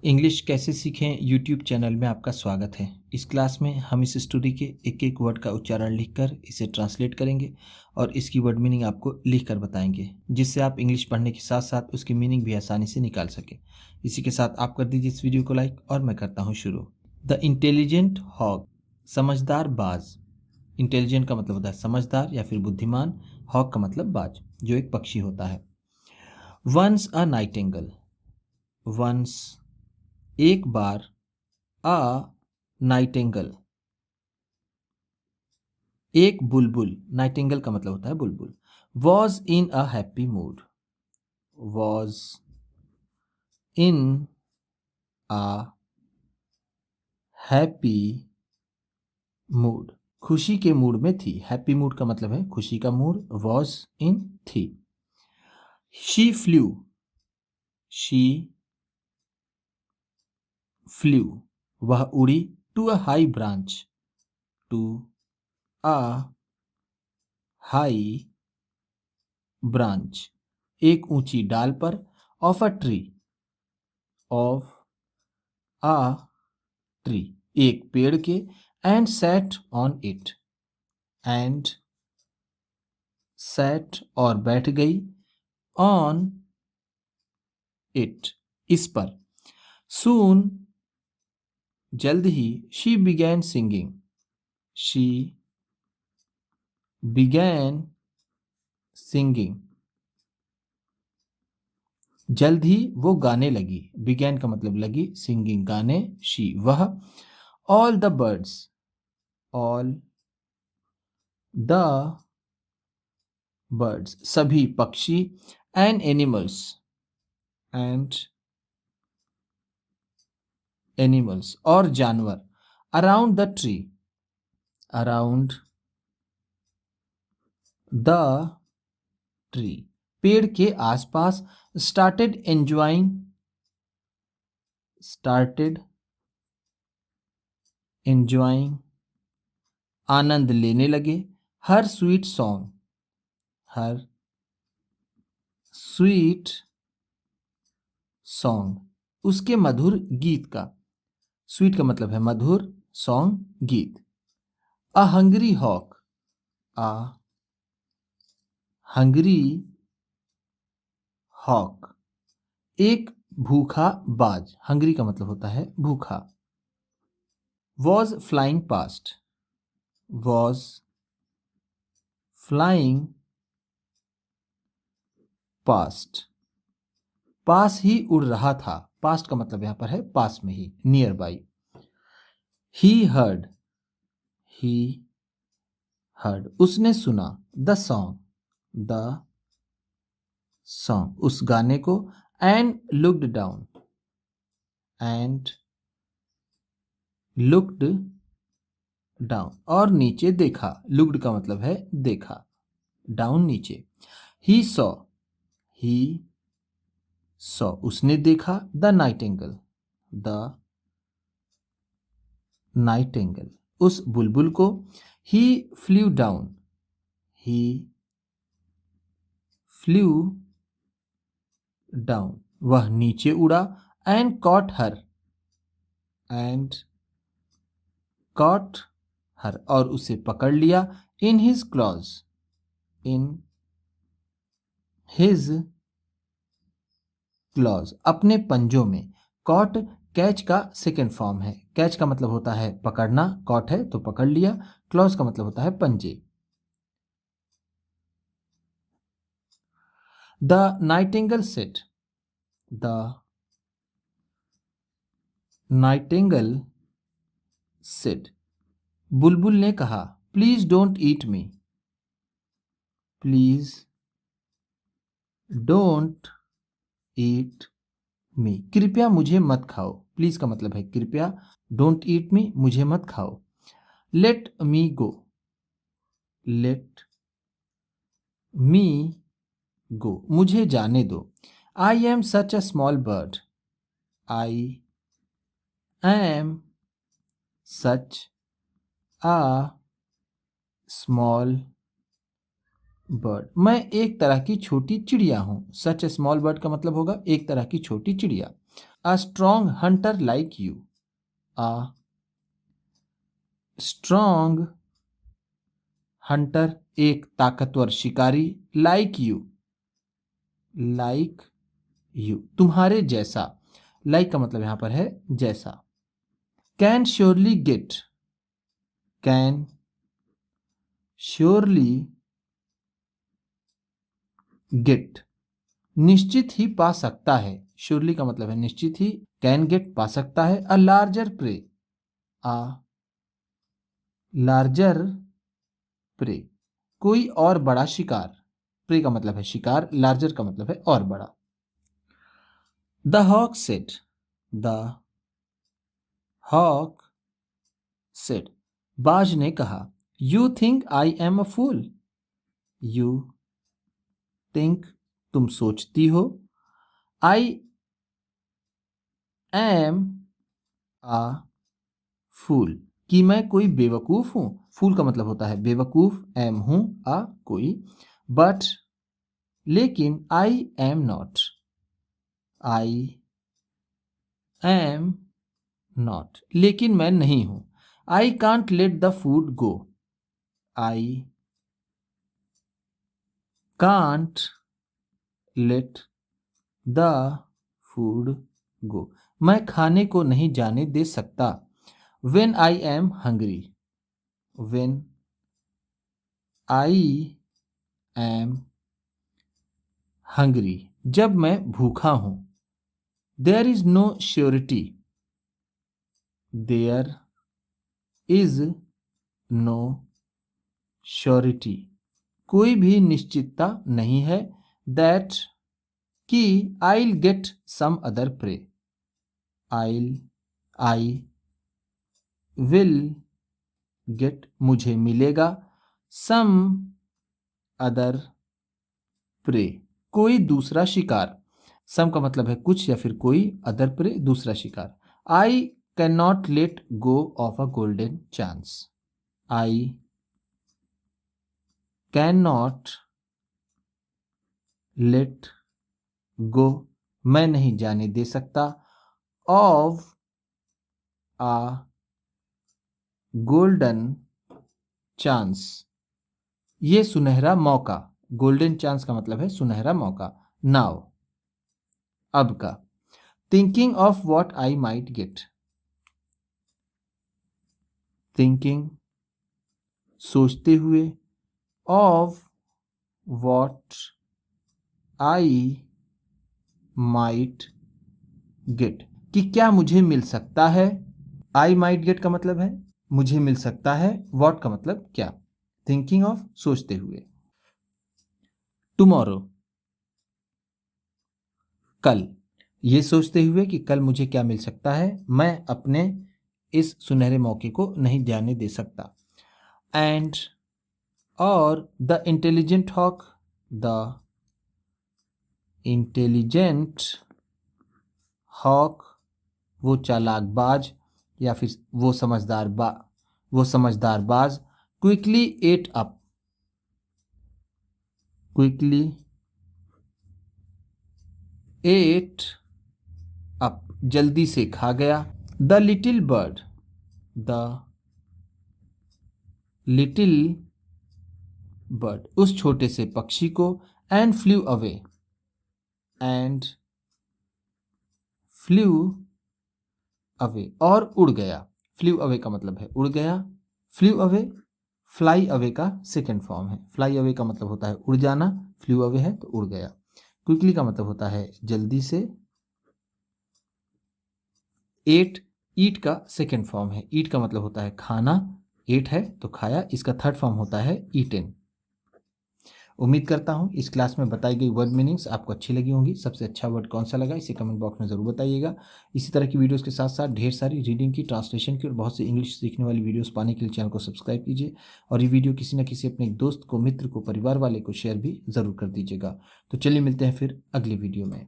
English कैसे सीखें YouTube channel में आपका स्वागत है। इस क्लास में हम इस स्टोरी के एक एक वर्ड का उच्चारण लिखकर इसे ट्रांसलेट करेंगे और इसकी वर्ड मीनिंग आपको लिखकर बताएंगे, जिससे आप इंग्लिश पढ़ने के साथ साथ उसकी मीनिंग भी आसानी से निकाल सकें। इसी के साथ आप कर दीजिए इस वीडियो को लाइक और मैं करता हूँ शुरू। द इंटेलिजेंट हॉक, समझदार बाज। इंटेलिजेंट का मतलब होता है समझदार या फिर बुद्धिमान, हॉक का मतलब बाज जो एक पक्षी होता है। वंस अ नाइटिंगेल, वंस एक बार, अ नाइटिंगेल एक बुलबुल, नाइटिंगेल का मतलब होता है बुलबुल। Was in a happy mood, was in a happy mood, खुशी के मूड में थी। हैप्पी मूड का मतलब है खुशी का मूड, वॉज इन थी। शी फ्लू, शी फ्लू वह उड़ी, to a high branch, to a high branch एक ऊंची डाल पर, of a tree, of a tree एक पेड़ के, and sat on it, and sat और बैठ गई, ऑन इट इस पर। सून जल्द ही, she began singing, she began singing जल्द ही वो गाने लगी। बिगैन का मतलब लगी, सिंगिंग गाने, शी वह। All the birds, all the birds सभी पक्षी, एंड एनिमल्स, एंड एनिमल्स और जानवर, around the tree, around the tree पेड़ के आसपास, स्टार्टेड एंजॉइंग, स्टार्टेड एंजॉइंग आनंद लेने लगे, हर स्वीट सॉन्ग, हर स्वीट सॉन्ग उसके मधुर गीत का। स्वीट का मतलब है मधुर, सॉन्ग गीत। A hungry hawk, a hungry hawk एक भूखा बाज, हंग्री का मतलब होता है भूखा। Was flying past, was flying past पास ही उड़ रहा था। पास्ट का मतलब यहां पर है पास में ही, near by. He heard, he heard उसने सुना, द सॉन्ग, द सॉन्ग उस गाने को, and looked down, and looked down और नीचे देखा। लुक्ड का मतलब है देखा, डाउन नीचे। ही सॉ, ही सॉ उसने देखा, द नाइटिंगेल, द नाइटिंगेल उस बुलबुल को। ही फ्लू डाउन, ही फ्लू डाउन वह नीचे उड़ा, and caught her, and caught her और उसे पकड़ लिया, in his clause, in his clause अपने पंजों में। कॉट कैच का सेकेंड फॉर्म है। कैच का मतलब होता है पकड़ना, कॉट है तो पकड़ लिया, क्लॉज का मतलब होता है पंजे। The nightingale said, the nightingale said बुलबुल ने कहा, please don't eat me, please don't eat me कृपया मुझे मत खाओ। प्लीज का मतलब है कृपया, डोंट ईट मी मुझे मत खाओ। लेट मी गो, लेट मी गो मुझे जाने दो। I am such a small bird, I am such a small bird मैं एक तरह की छोटी चिड़िया हूं। सच ए स्मॉल बर्ड का मतलब होगा एक तरह की छोटी चिड़िया। A strong Hunter like you, a strong Hunter एक ताकतवर शिकारी, लाइक यू तुम्हारे जैसा, लाइक का मतलब यहां पर है जैसा। Can surely gate, can surely gate निश्चित ही पा सकता है, श्योरली का मतलब है निश्चित ही, कैन गेट पा सकता है। A larger prey, a larger prey कोई और बड़ा शिकार, प्रे का मतलब है शिकार, लार्जर का मतलब है और बड़ा। The hawk said, the hawk said बाज ने कहा, you think I am a fool, you think तुम सोचती हो, आई एम अ फूल कि मैं कोई बेवकूफ हूं, फूल का मतलब होता है बेवकूफ, एम हूं, आ कोई, बट लेकिन I am not, I am not लेकिन मैं नहीं हूं। I can't let the food go, I can't let the food go मैं खाने को नहीं जाने दे सकता। When I am hungry, when I am hungry जब मैं भूखा हूं। There is no surety, there is no surety कोई भी निश्चितता नहीं है, दैट कि I'll get some other prey, I will get मुझे मिलेगा, सम अदर प्रे कोई दूसरा शिकार, सम का मतलब है कुछ या फिर कोई, अदर प्रे दूसरा शिकार। I can not let go of a golden chance, I can not let go मैं नहीं जाने दे सकता, ऑफ आ गोल्डन चांस ये सुनहरा मौका, गोल्डन चांस का मतलब है सुनहरा मौका। नाउ अब का, thinking of what I might get, thinking सोचते हुए, of what I might get कि क्या मुझे मिल सकता है, आई माइट गेट का मतलब है मुझे मिल सकता है, व्हाट का मतलब क्या, थिंकिंग ऑफ सोचते हुए। टुमारो कल, ये सोचते हुए कि कल मुझे क्या मिल सकता है, मैं अपने इस सुनहरे मौके को नहीं जाने दे सकता। एंड और the intelligent hawk, the intelligent hawk वो चालाक बाज या फिर वो समझदार बाज, quickly ate up, quickly ate up जल्दी से खा गया। The little bird, the little bird उस छोटे से पक्षी को, and flew away, and flew away और उड़ गया, फ्लू अवे का मतलब है उड़ गया, फ्लू अवे फ्लाई अवे का सेकेंड फॉर्म है, फ्लाई अवे का मतलब होता है उड़ जाना, फ्लू अवे है तो उड़ गया। क्विकली का मतलब होता है जल्दी से, एट ईट का सेकेंड फॉर्म है, ईट का मतलब होता है खाना, एट है तो खाया, इसका थर्ड फॉर्म होता है ईटेन। उम्मीद करता हूँ इस क्लास में बताई गई वर्ड मीनिंग्स आपको अच्छी लगी होंगी। सबसे अच्छा वर्ड कौन सा लगा इसे कमेंट बॉक्स में ज़रूर बताइएगा। इसी तरह की वीडियोस के साथ साथ ढेर सारी रीडिंग की, ट्रांसलेशन की और बहुत सी इंग्लिश सीखने वाली वीडियोस पाने के लिए चैनल को सब्सक्राइब कीजिए और ये वीडियो किसी न किसी अपने दोस्त को, मित्र को, परिवार वाले को शेयर भी ज़रूर कर दीजिएगा। तो चलिए मिलते हैं फिर अगली वीडियो में।